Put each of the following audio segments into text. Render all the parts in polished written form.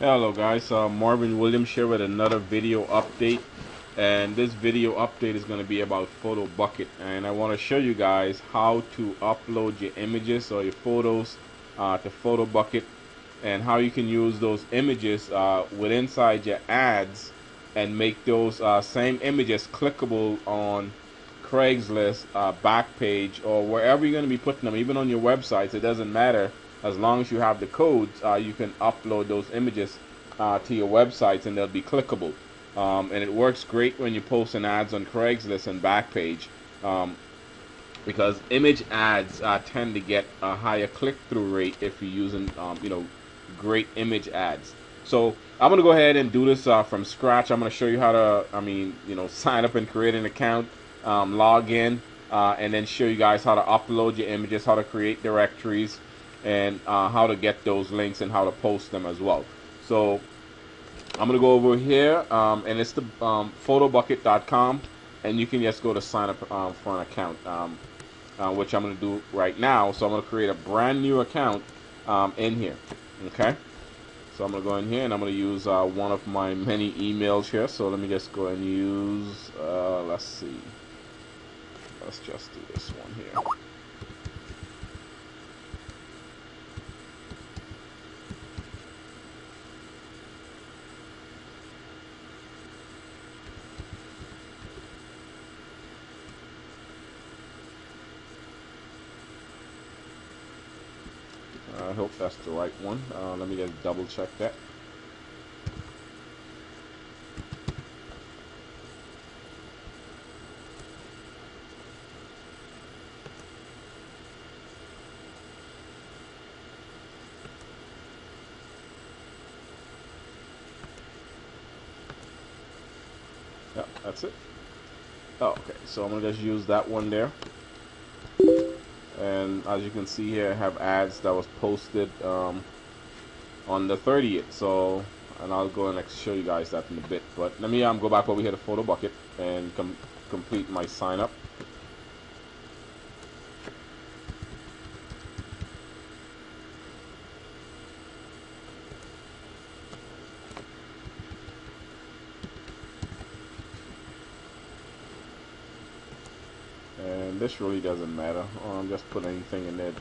Hello guys, Marvin Williams here with another video update, and this video update is going to be about Photobucket, and I want to show you guys how to upload your images or your photos to Photobucket, and how you can use those images with inside your ads and make those same images clickable on Craigslist, Backpage, or wherever you're going to be putting them, even on your websites. It doesn't matter. As long as you have the codes, you can upload those images to your websites and they'll be clickable. And it works great when you're posting ads on Craigslist and Backpage, because image ads tend to get a higher click-through rate if you're using great image ads. So I'm gonna go ahead and do this from scratch. I'm gonna show you how to sign up and create an account, log in, and then show you guys how to upload your images, how to create directories, and how to get those links and how to post them as well. So I'm gonna go over here, and it's the photobucket.com, and you can just go to sign up for an account, which I'm gonna do right now. So I'm gonna create a brand new account in here. Okay, so I'm gonna go in here and I'm gonna use one of my many emails here. So let me just go and use let's see, let's just do this one here. I hope that's the right one. Let me just double check that. Yeah, that's it. Oh, okay, so I'm gonna just use that one there. And as you can see here, I have ads that was posted on the 30th. So, and I'll go and show you guys that in a bit. But let me go back over here to Photobucket and complete my sign up. And this really doesn't matter. Just put anything in there.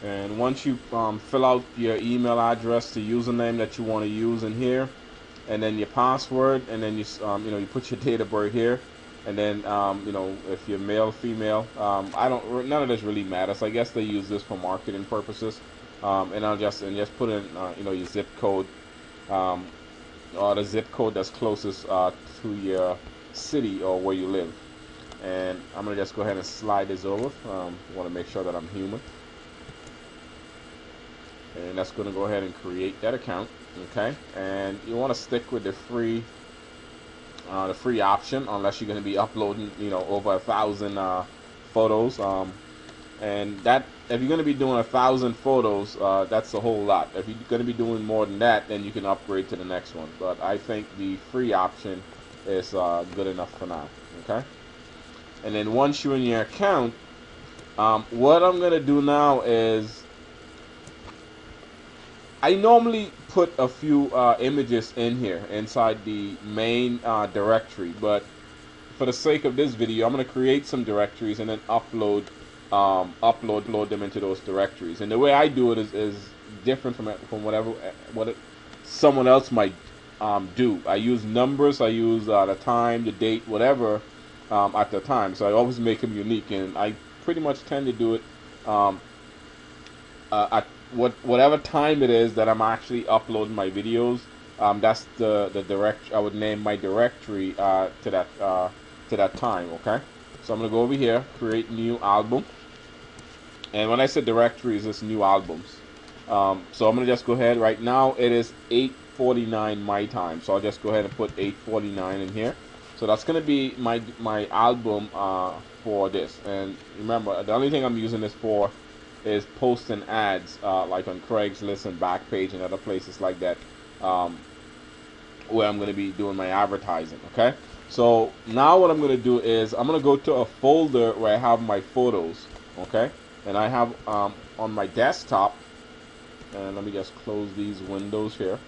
And once you fill out your email address, the username that you want to use in here, and then your password, and then you put your date of birth here, and then if you're male, female, none of this really matters. I guess they use this for marketing purposes. And I'll just put in your zip code, or the zip code that's closest to your city or where you live. And I'm gonna just go ahead and slide this over. Want to make sure that I'm human, and that's gonna go ahead and create that account. Okay, and you want to stick with the free option, unless you're going to be uploading over 1,000 photos. And that, if you're going to be doing 1,000 photos, that's a whole lot. If you're going to be doing more than that, then you can upgrade to the next one. But I think the free option is good enough for now. Okay. And then once you're in your account, what I'm going to do now is, I normally put a few images in here inside the main directory, but for the sake of this video, I'm going to create some directories and then upload them into those directories. And the way I do it is different from what someone else might do. I use numbers, I use the time, the date, whatever at the time. So I always make them unique, and I pretty much tend to do it at whatever time it is that I'm actually uploading my videos. That's the direct. I would name my directory to that time. Okay, so I'm gonna go over here, create new album, and when I said directories, it's new albums. So I'm gonna just go ahead. Right now it is 8:49 my time, so I'll just go ahead and put 8:49 in here. So that's gonna be my album for this. And remember, the only thing I'm using this for is posting ads like on Craigslist and Backpage and other places like that, where I'm going to be doing my advertising. Okay, So now what I'm going to do is I'm going to go to a folder where I have my photos, okay? And I have on my desktop, and let me just close these windows here.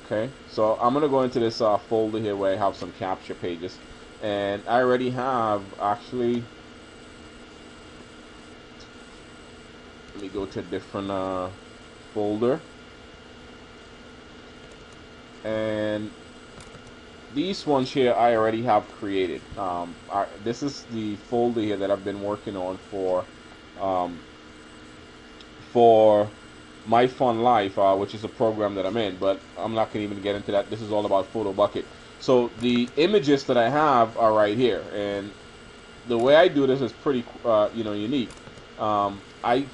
Okay, so I'm going to go into this folder here where I have some capture pages. And I already have, actually, let me go to a different folder. And these ones here I already have created. This is the folder here that I've been working on for My Fun Life, which is a program that I'm in, but I'm not going to even get into that. This is all about Photobucket. So the images that I have are right here, and the way I do this is pretty unique. I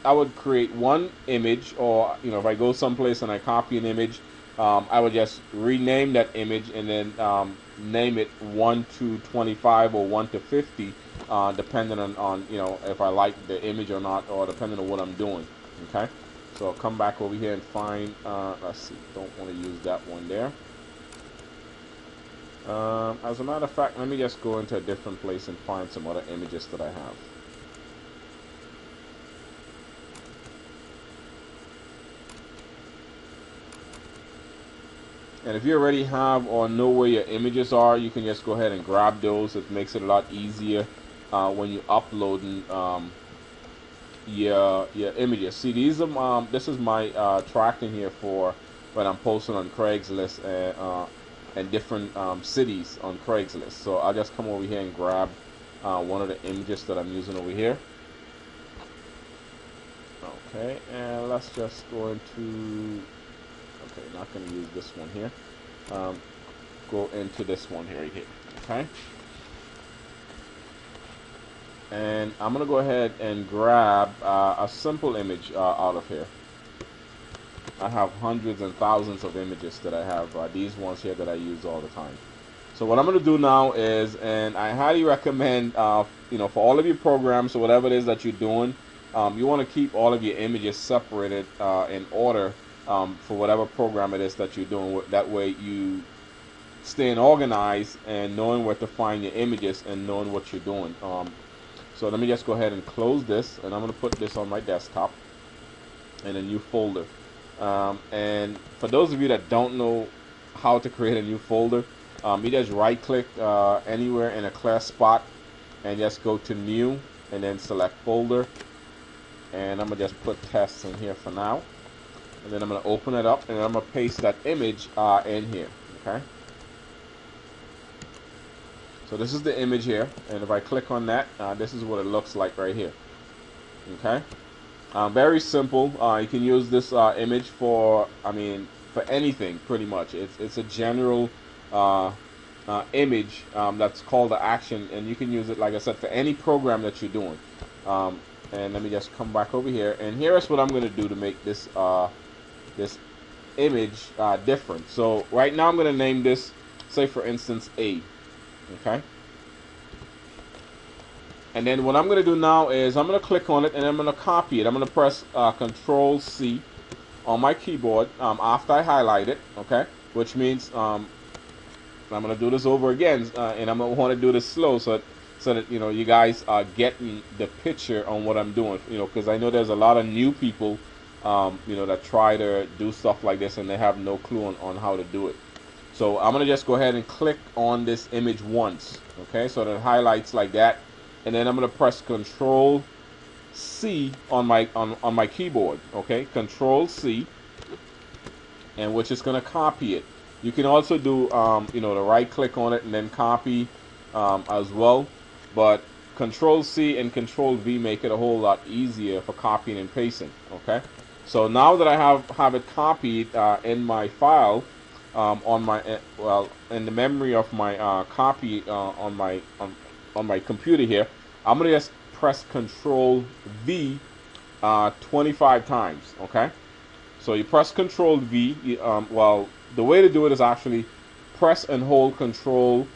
would create one image, or if I go someplace and I copy an image, I would just rename that image and then name it 1 to 25 or 1 to 50, depending on if I like the image or not, or depending on what I'm doing. Okay, so I'll come back over here and find. Let's see, don't want to use that one there. As a matter of fact, let me just go into a different place and find some other images that I have. And if you already have or know where your images are, you can just go ahead and grab those. It makes it a lot easier when you uploading your images. See, these are this is my tracking here for when I'm posting on Craigslist and different cities on Craigslist. So I'll just come over here and grab one of the images that I'm using over here. Okay, and let's just go into. Okay, not going to use this one here. Go into this one here, right here. Okay. And I'm going to go ahead and grab a simple image out of here. I have hundreds and thousands of images that I have. These ones here that I use all the time. So what I'm going to do now is, and I highly recommend, for all of your programs or whatever it is that you're doing, you want to keep all of your images separated in order. For whatever program it is that you're doing. That way you staying organized and knowing where to find your images and knowing what you're doing. So let me just go ahead and close this, and I'm going to put this on my desktop in a new folder. And for those of you that don't know how to create a new folder, you just right click anywhere in a clear spot and just go to new and then select folder, and I'm going to just put tests in here for now. And then I'm going to open it up, and I'm going to paste that image in here. Okay. So this is the image here, and if I click on that, this is what it looks like right here. Okay. Very simple. You can use this image for anything pretty much. It's a general image that's called to action, and you can use it, like I said, for any program that you're doing. And let me just come back over here, and here is what I'm going to do to make this this image different. So right now I'm going to name this, say for instance, A. Okay. And then what I'm going to do now is I'm going to click on it and I'm going to copy it. I'm going to press Control C on my keyboard after I highlight it. Okay. Which means I'm going to do this over again, and I'm going to want to do this slow so that you guys are getting the picture on what I'm doing. Because I know there's a lot of new people that try to do stuff like this and they have no clue on how to do it. So I'm going to just go ahead and click on this image once, okay, so that it highlights like that, and then I'm going to press Control C on my keyboard, okay, Control C, and which is going to copy it. You can also do the right click on it and then copy as well, but Control C and Control V make it a whole lot easier for copying and pasting. Okay, so now that I have it copied in my file, in the memory of my copy on my computer here, I'm gonna just press Control V 25 times. Okay, so you press Control V. The way to do it is actually press and hold Control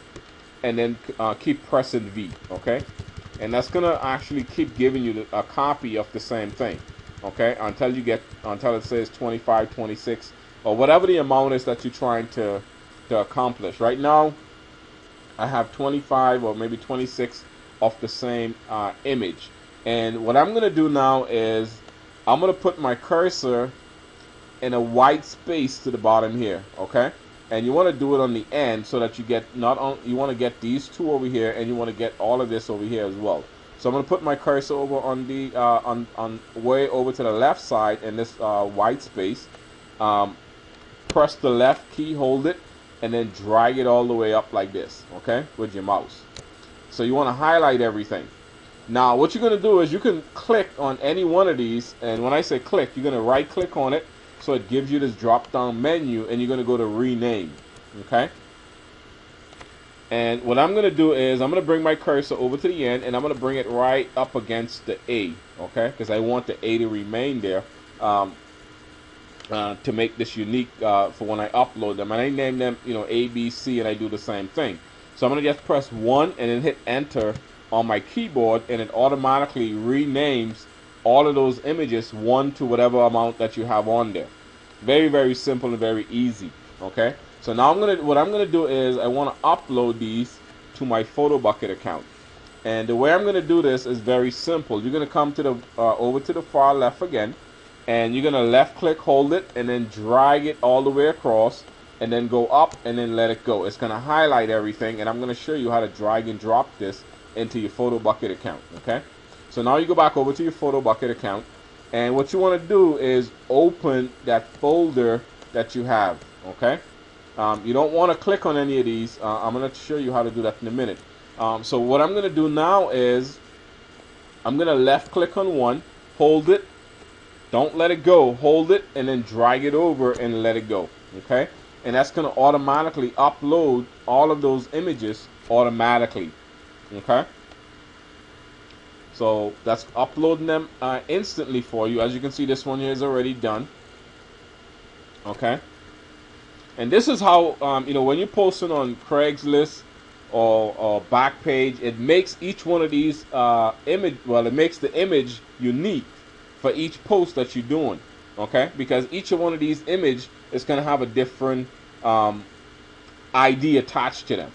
and then keep pressing V. Okay, and that's gonna actually keep giving you a copy of the same thing. Okay, until it says 25, 26, or whatever the amount is that you're trying to accomplish. Right now I have 25 or maybe 26 of the same image, and what I'm gonna do now is I'm gonna put my cursor in a white space to the bottom here, okay? And you want to do it on the end so that you get not on, you want to get these two over here, and you want to get all of this over here as well. So I'm going to put my cursor over on the on way over to the left side in this white space. Press the left key, hold it, and then drag it all the way up like this, okay, with your mouse. So you want to highlight everything. Now what you're going to do is you can click on any one of these, and when I say click, you're going to right click on it, so it gives you this drop down menu, and you're going to go to rename, okay? And what I'm going to do is I'm going to bring my cursor over to the end, and I'm going to bring it right up against the A, okay? Because I want the A to remain there to make this unique for when I upload them. And I name them, you know, A, B, C, and I do the same thing. So I'm going to just press 1 and then hit enter on my keyboard, and it automatically renames all of those images one to whatever amount that you have on there. Very, very simple and very easy, okay? So now what I'm gonna do is I want to upload these to my Photobucket account, and the way I'm gonna do this is very simple. You're gonna come to the over to the far left again, and you're gonna left click, hold it, and then drag it all the way across, and then go up and then let it go. It's gonna highlight everything, and I'm gonna show you how to drag and drop this into your Photobucket account, okay? So now you go back over to your Photobucket account, and what you want to do is open that folder that you have, okay? You don't want to click on any of these. I'm going to show you how to do that in a minute. So what I'm going to do now is I'm going to left click on one, hold it, don't let it go, hold it, and then drag it over and let it go, okay? And that's going to automatically upload all of those images automatically, okay? So that's uploading them instantly for you. As you can see, this one here is already done. Okay. And this is how, you know, when you're posting on Craigslist or Backpage, it makes each one of these it makes the image unique for each post that you're doing. Okay. Because each one of these images is going to have a different ID attached to them.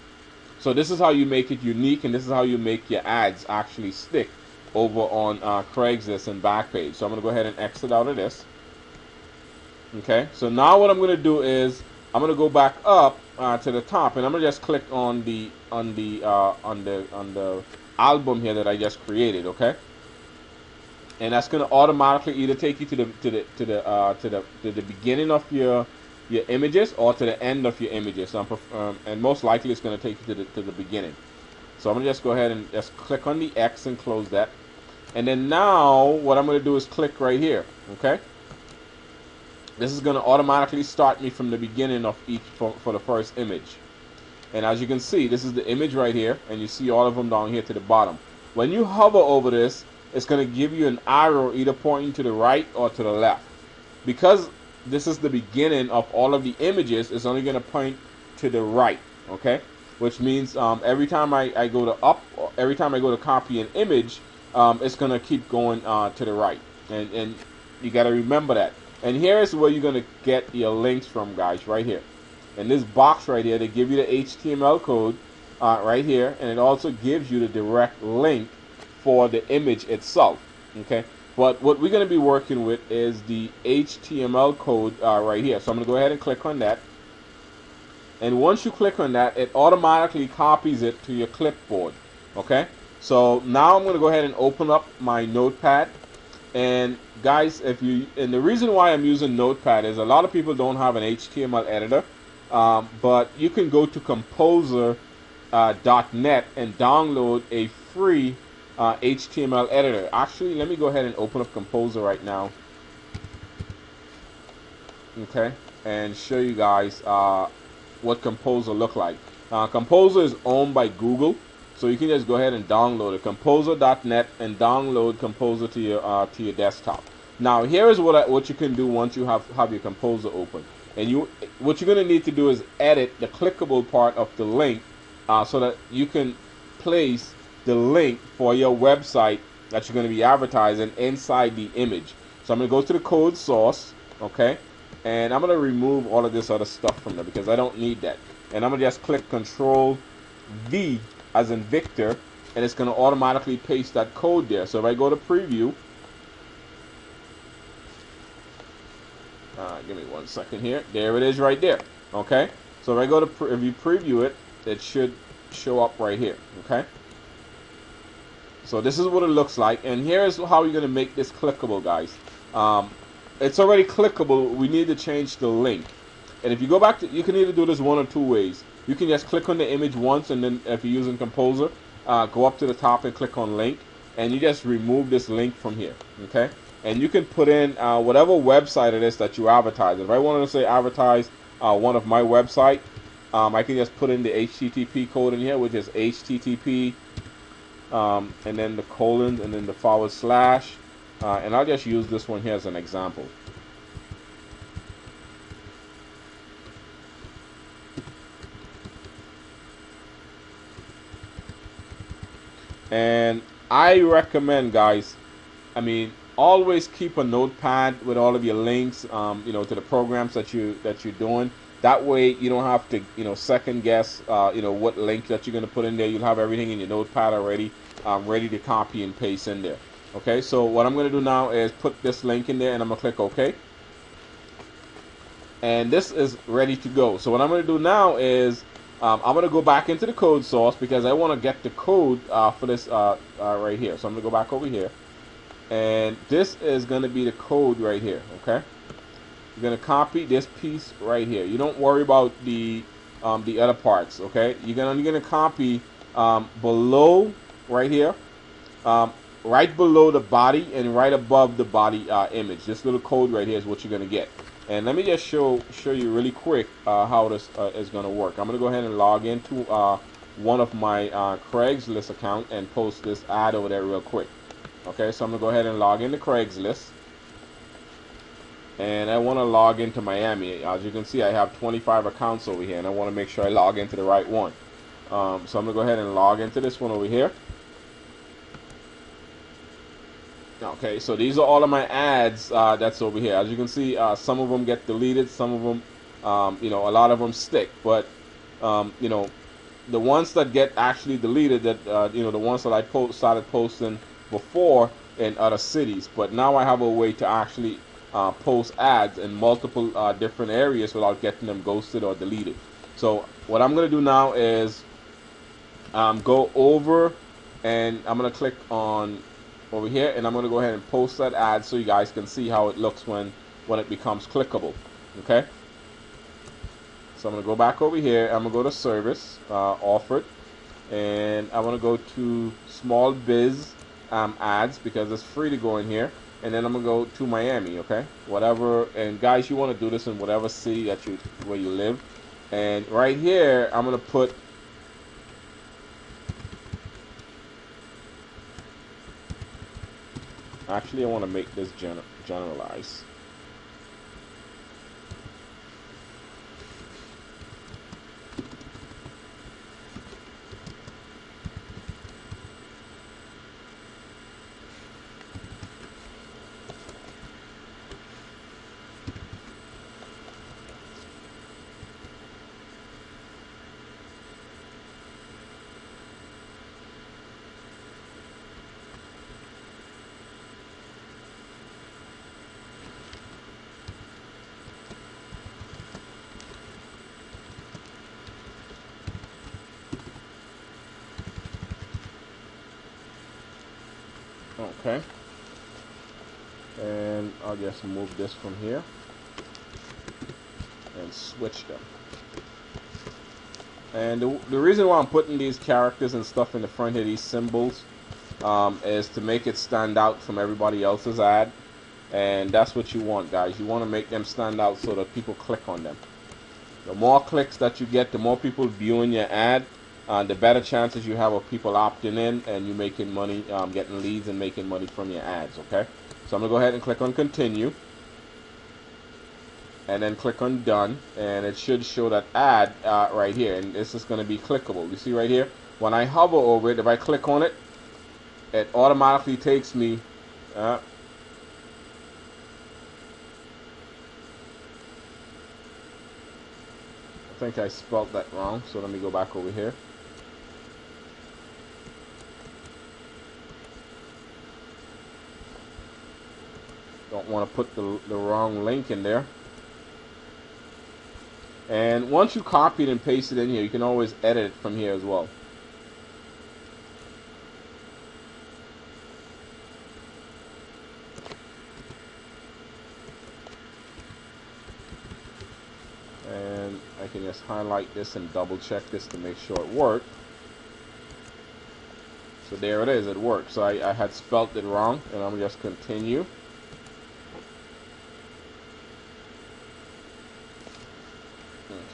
So this is how you make it unique, and this is how you make your ads actually stick over on Craigslist and Backpage. So I'm going to go ahead and exit out of this. Okay, so now what I'm going to do is I'm going to go back up to the top, and I'm going to just click on the album here that I just created. Okay, and that's going to automatically either take you to the beginning of your images or to the end of your images. And most likely it's going to take you to the beginning. So I'm going to just go ahead and just click on the X and close that. And then now what I'm going to do is click right here, okay? This is going to automatically start me from the beginning of each for the first image. And as you can see, this is the image right here, and you see all of them down here to the bottom. When you hover over this, it's going to give you an arrow either pointing to the right or to the left. Because this is the beginning of all of the images, it's only going to point to the right, okay? Which means every time I go to up, or every time I go to copy an image, it's going to keep going to the right. And you got to remember that. And here is where you're going to get your links from, guys, right here. In this box right here, they give you the HTML code right here, and it also gives you the direct link for the image itself, okay? But what we're going to be working with is the HTML code right here. So I'm going to go ahead and click on that. And once you click on that, it automatically copies it to your clipboard, okay? So now I'm going to go ahead and open up my notepad. And guys, and the reason why I'm using Notepad is a lot of people don't have an HTML editor, but you can go to composer.net and download a free HTML editor. Actually, let me go ahead and open up Composer right now, okay, and show you guys what Composer look like. Composer is owned by Google, so you can just go ahead and download it, composer.net, and download Composer to your desktop. Now here is what you can do once you have your Composer open. And what you're going to need to do is edit the clickable part of the link so that you can place the link for your website that you're going to be advertising inside the image. So I'm going to go to the code source, okay, and I'm gonna remove all of this other stuff from there because I don't need that. And I'm gonna just click Control V as in Victor, and it's gonna automatically paste that code there. So if I go to preview, give me 1 second here. There it is right there. Okay. So if I go to if you preview it, it should show up right here. Okay. So this is what it looks like, and here's how you're gonna make this clickable, guys. It's already clickable. We need to change the link. And if you go back to, you can either do this one or two ways. You can just click on the image once, and then if you're using Composer, go up to the top and click on link, and you just remove this link from here. Okay. And you can put in whatever website it is that you advertise. If I wanted to say advertise one of my website, I can just put in the HTTP code in here, which is HTTP, and then the colon, and then the /, and I'll just use this one here as an example. And I recommend, guys, I mean, always keep a notepad with all of your links, you know, to the programs that you're doing. That way you don't have to, you know, second guess, you know, what link that you're going to put in there. You'll have everything in your notepad already, ready to copy and paste in there. Okay, so what I'm going to do now is put this link in there, and I'm going to click OK. And this is ready to go. So what I'm going to do now is I'm going to go back into the code source because I want to get the code for this right here. So I'm going to go back over here. And this is going to be the code right here, okay? You're going to copy this piece right here. You don't worry about the other parts, okay? You're going to copy below right here, right below the body and right above the body image. This little code right here is what you're going to get. And let me just show you really quick how this is going to work. I'm going to go ahead and log into one of my Craigslist account and post this ad over there real quick. Okay, so I'm going to go ahead and log into Craigslist. And I want to log into Miami. As you can see, I have 25 accounts over here, and I want to make sure I log into the right one. So I'm going to go ahead and log into this one over here. Okay, so these are all of my ads that's over here. As you can see, some of them get deleted, some of them, you know, a lot of them stick. But, you know, the ones that get actually deleted, that you know, the ones that I started posting before in other cities, but now I have a way to actually post ads in multiple different areas without getting them ghosted or deleted. So what I'm going to do now is go over, and I'm going to click on over here, and I'm going to go ahead and post that ad so you guys can see how it looks when it becomes clickable. Okay, so I'm going to go back over here. I'm going to go to service offered, and I want to go to small biz ads because it's free to go in here, and then I'm gonna go to Miami. Okay, whatever. And guys, you want to do this in whatever city that where you live. And right here I'm gonna put actually I want to make this generalized. Okay, and I'll just move this from here and switch them. And the reason why I'm putting these characters and stuff in the front here, these symbols, is to make it stand out from everybody else's ad. And that's what you want, guys. You want to make them stand out so that people click on them. The more clicks that you get, the more people viewing your ad, the better chances you have of people opting in and you making money, getting leads and making money from your ads. Okay, so I'm gonna go ahead and click on continue, and then click on done, and it should show that ad right here, and this is going to be clickable. You see right here, when I hover over it, if I click on it, it automatically takes me think I spelled that wrong, so let me go back over here. Don't want to put the wrong link in there. And once you copy it and paste it in here, you can always edit it from here as well. And I can just highlight this and double check this to make sure it worked. So there it is, it worked. So I had spelt it wrong, and I'm just continue.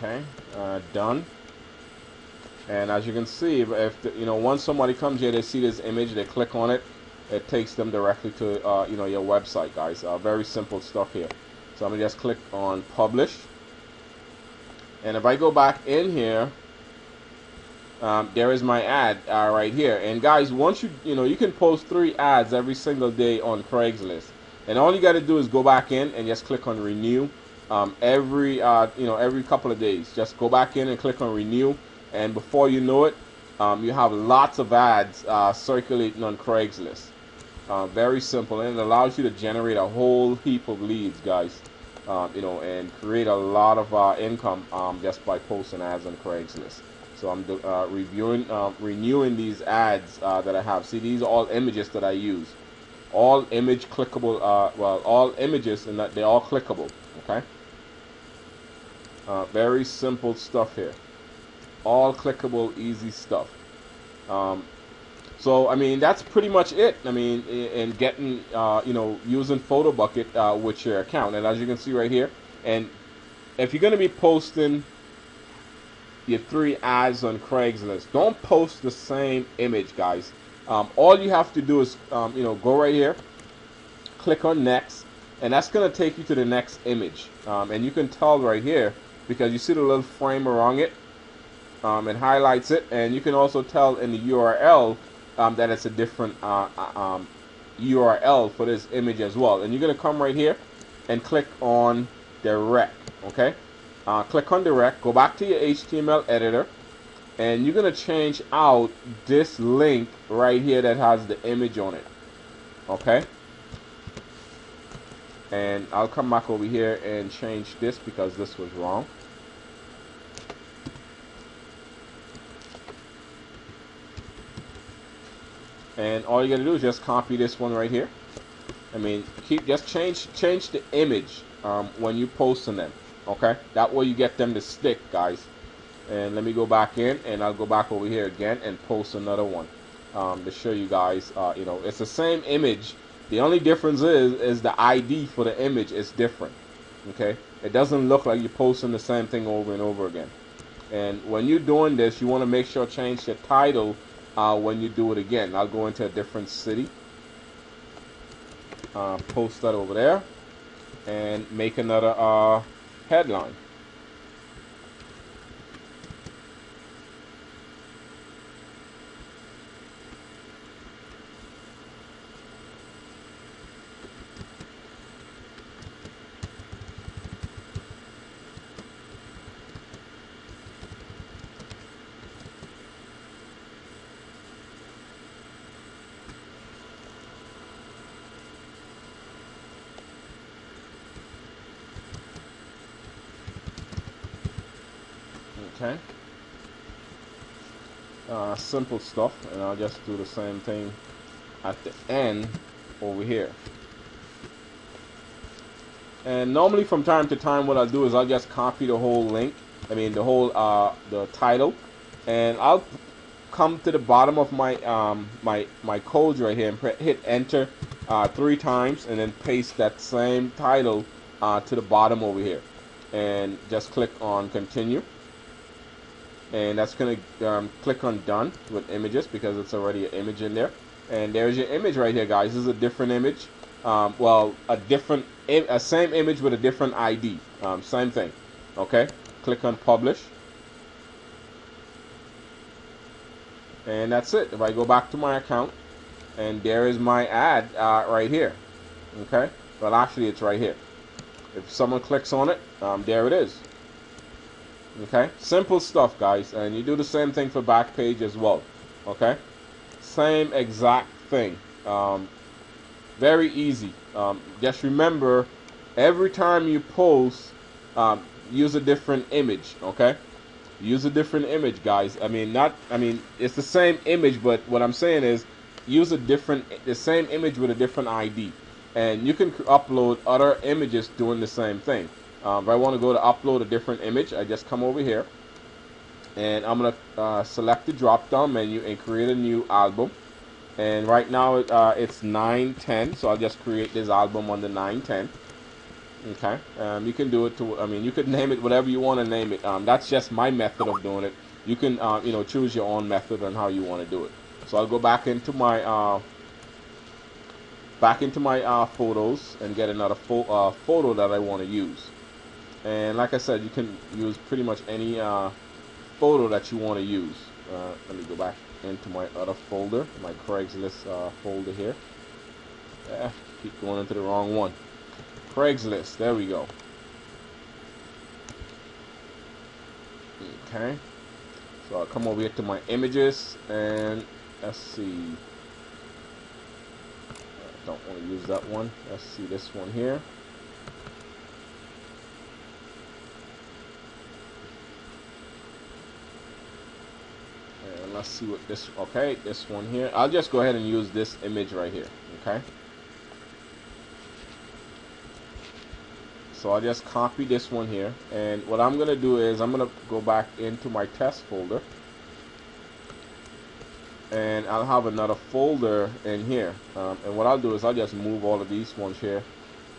Okay, done. And as you can see, if the, once somebody comes here, they see this image, they click on it, it takes them directly to your website, guys. Very simple stuff here. So I'm gonna just click on publish, and if I go back in here, there is my ad right here. And guys, once you can post 3 ads every single day on Craigslist, and all you got to do is go back in and just click on renew. Every couple of days, just go back in and click on renew, and before you know it, you have lots of ads circulating on Craigslist. Very simple, and it allows you to generate a whole heap of leads, guys. And create a lot of income just by posting ads on Craigslist. So I'm renewing these ads that I have. See, these are all images that I use. All image clickable. All images, and that they're all clickable. Okay. Very simple stuff here. All clickable, easy stuff. So I mean, that's pretty much it. I mean, in getting using Photobucket with your account. And as you can see right here, and if you're going to be posting your 3 ads on Craigslist, don't post the same image, guys. All you have to do is go right here, click on next, and that's going to take you to the next image. And you can tell right here, because you see the little frame around it, it highlights it, and you can also tell in the URL that it's a different URL for this image as well. And you're going to come right here and click on direct. Okay, click on direct, go back to your HTML editor, and you're going to change out this link right here that has the image on it. Okay, and I'll come back over here and change this because this was wrong. And all you gotta do is just copy this one right here. I mean, just change the image when you posting them. Okay, that way you get them to stick, guys. And let me go back in, and I'll go back over here again and post another one to show you guys. It's the same image. The only difference is the ID for the image is different. Okay, it doesn't look like you're posting the same thing over and over again. And when you're doing this, you want to make sure change the title when you do it again. I'll go into a different city, post that over there, and make another headline. Okay, simple stuff, and I'll just do the same thing at the end over here. And normally from time to time what I'll do is I'll just copy the whole link, the whole the title, and I'll come to the bottom of my my code right here and hit enter 3 times, and then paste that same title to the bottom over here, and just click on continue. And that's going to click on done with images because it's already an image in there. And there's your image right here, guys. This is a different image. A same image with a different ID. Same thing. Okay. Click on publish. And that's it. If I go back to my account, and there is my ad right here. Okay. Well, actually, it's right here. If someone clicks on it, there it is. Okay, simple stuff, guys, and you do the same thing for Backpage as well. Okay, same exact thing. Very easy. Just remember, every time you post, use a different image. Okay, use a different image, guys. I mean, it's the same image, but what I'm saying is, use the same image with a different ID, and you can upload other images doing the same thing. If I want to go to upload a different image, I just come over here, and I'm gonna select the drop-down menu and create a new album. And right now it's 910, so I'll just create this album on the 910. Okay, you can do it to, I mean, you could name it whatever you want to name it. That's just my method of doing it. You can, you know, choose your own method on how you want to do it. So I'll go back into my photos and get another photo that I want to use. And like I said, you can use pretty much any photo that you want to use. Let me go back into my other folder, my Craigslist folder here. Keep going into the wrong one. Craigslist, there we go. Okay, so I'll come over here to my images, and let's see, I don't want to use that one. Let's see this one here. And let's see what this, okay, this one here. I'll just go ahead and use this image right here. Okay, so I'll just copy this one here, and what I'm gonna do is I'm gonna go back into my test folder, and I'll have another folder in here, and what I'll do is I'll just move all of these ones here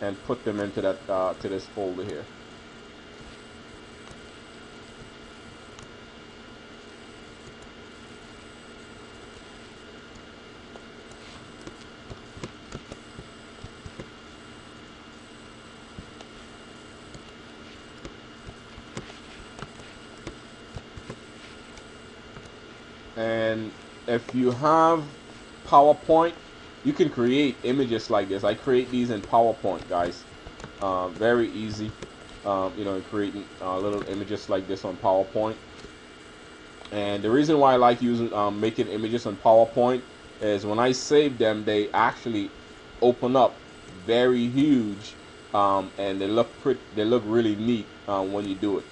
and put them into that to this folder here. And if you have PowerPoint, you can create images like this. I create these in PowerPoint, guys. Very easy, you know, creating little images like this on PowerPoint. And the reason why I like using making images on PowerPoint is when I save them, they actually open up very huge, and they look really neat when you do it.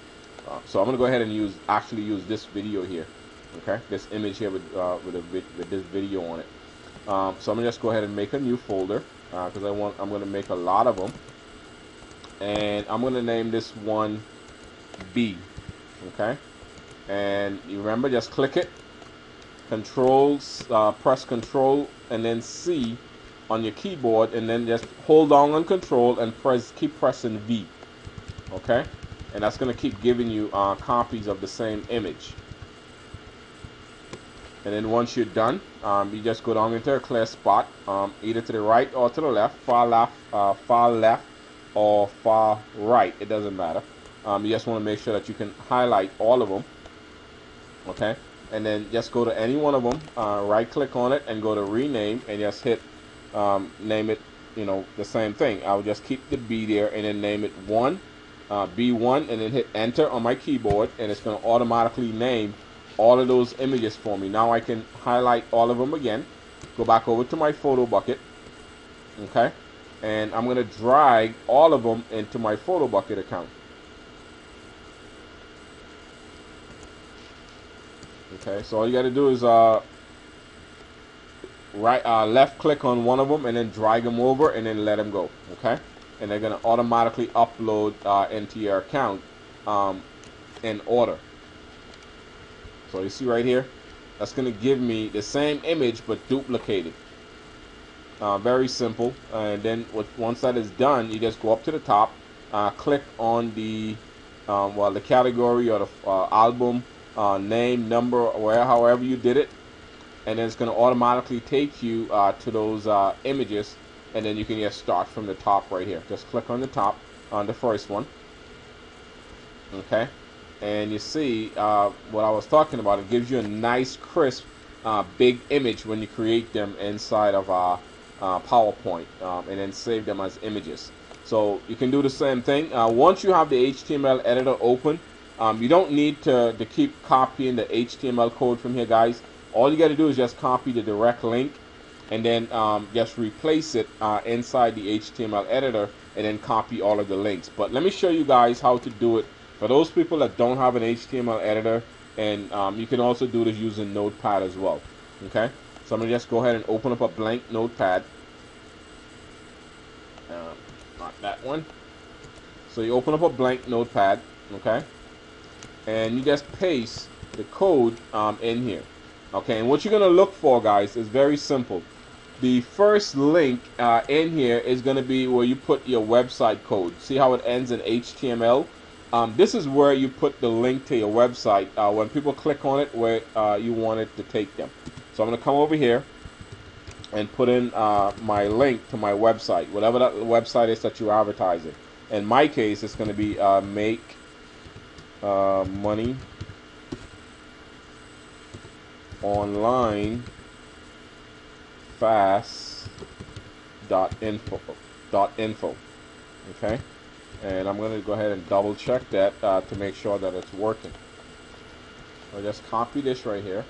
So I'm gonna go ahead and actually use this video here. Okay, this image here with this video on it. So I'm gonna just go ahead and make a new folder because I'm gonna make a lot of them, and I'm gonna name this one B. Okay, and you remember, just click it, press Control and then C on your keyboard, and then just hold down on Control and keep pressing V. Okay, and that's gonna keep giving you copies of the same image. And then once you're done, you just go down into a clear spot, either to the right or to the left, far left or far right. It doesn't matter. You just want to make sure that you can highlight all of them. Okay, and then just go to any one of them, right click on it and go to rename, and just hit name it, you know, the same thing. I'll just keep the B there and then name it B1, and then hit enter on my keyboard, and it's going to automatically name all of those images for me. Now I can highlight all of them again, go back over to my Photobucket. Okay, and I'm going to drag all of them into my Photobucket account. Okay, so all you got to do is left click on one of them and then drag them over and then let them go. Okay, and they're going to automatically upload into your account in order. So you see right here, that's going to give me the same image but duplicated. Very simple. And then once that is done, you just go up to the top, click on the the category or the album name, number, or however you did it, and then it's going to automatically take you to those images, and then you can just start from the top right here. Just click on the top, on the first one. Okay, and you see what I was talking about. It gives you a nice crisp big image when you create them inside of PowerPoint, and then save them as images. So you can do the same thing. Once you have the HTML editor open, You don't need to keep copying the HTML code from here, guys. All you got to do is just copy the direct link, and then just replace it inside the HTML editor, and then copy all of the links. But let me show you guys how to do it for those people that don't have an HTML editor, and you can also do this using Notepad as well. Okay, so I'm gonna just go ahead and open up a blank Notepad. Not that one. So you open up a blank Notepad, okay, and you just paste the code in here. Okay, and what you're gonna look for, guys, is very simple. The first link in here is gonna be where you put your website code. See how it ends in HTML? This is where you put the link to your website when people click on it, where you want it to take them. So I'm gonna come over here and put in my link to my website, whatever that website is that you're advertising. In my case, it's going to be make money online fast.info. Okay, and I'm going to go ahead and double check that to make sure that it's working. I'll just copy this right here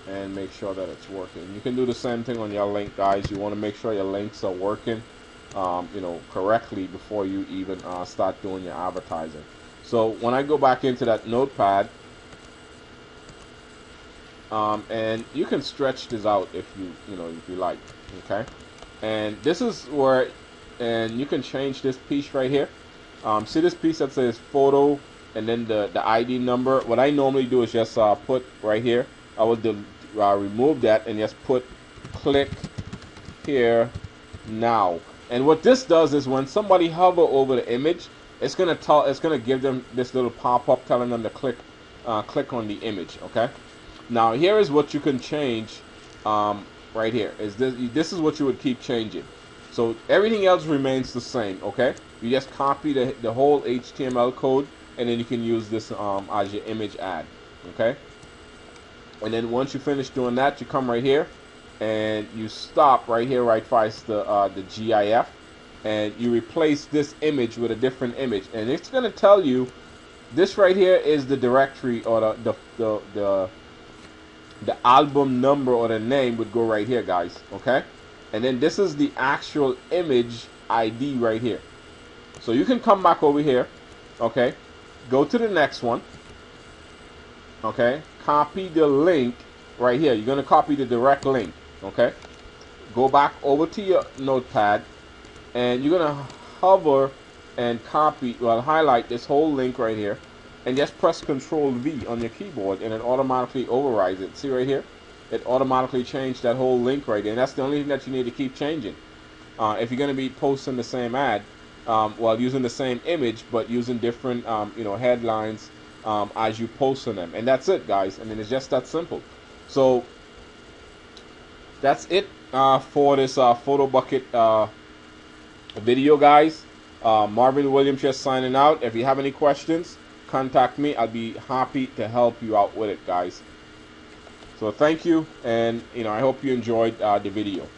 and make sure that it's working. You can do the same thing on your link, guys. You want to make sure your links are working correctly before you even start doing your advertising. So when I go back into that Notepad, and you can stretch this out if you like, okay, and this is where, and you can change this piece right here. See this piece that says photo and then the ID number? What I normally do is just put right here, I will remove that and just put click here now. And what this does is when somebody hover over the image, it's gonna give them this little pop-up telling them to click on the image. Okay, now here is what you can change right here. This is what you would keep changing. So everything else remains the same. Okay, you just copy the whole HTML code, and then you can use this as your image ad. Okay, and then once you finish doing that, you come right here and you stop right here, right past the GIF, and you replace this image with a different image, and it's going to tell you this right here is the directory, or the album number, or the name would go right here, guys. Okay, and then this is the actual image ID right here. So you can come back over here, okay, go to the next one, okay, copy the link right here. You're going to copy the direct link, okay, go back over to your Notepad, and you're going to hover and highlight this whole link right here, and just press Control V on your keyboard, and it automatically overrides it. See right here, it automatically changed that whole link right there, and that's the only thing that you need to keep changing. If you're going to be posting the same ad, using the same image but using different headlines as you post on them, and that's it, guys. I mean, it's just that simple. So that's it for this Photobucket video, guys. Marvin Williams just signing out. If you have any questions, contact me. I'll be happy to help you out with it, guys. So thank you, and I hope you enjoyed the video.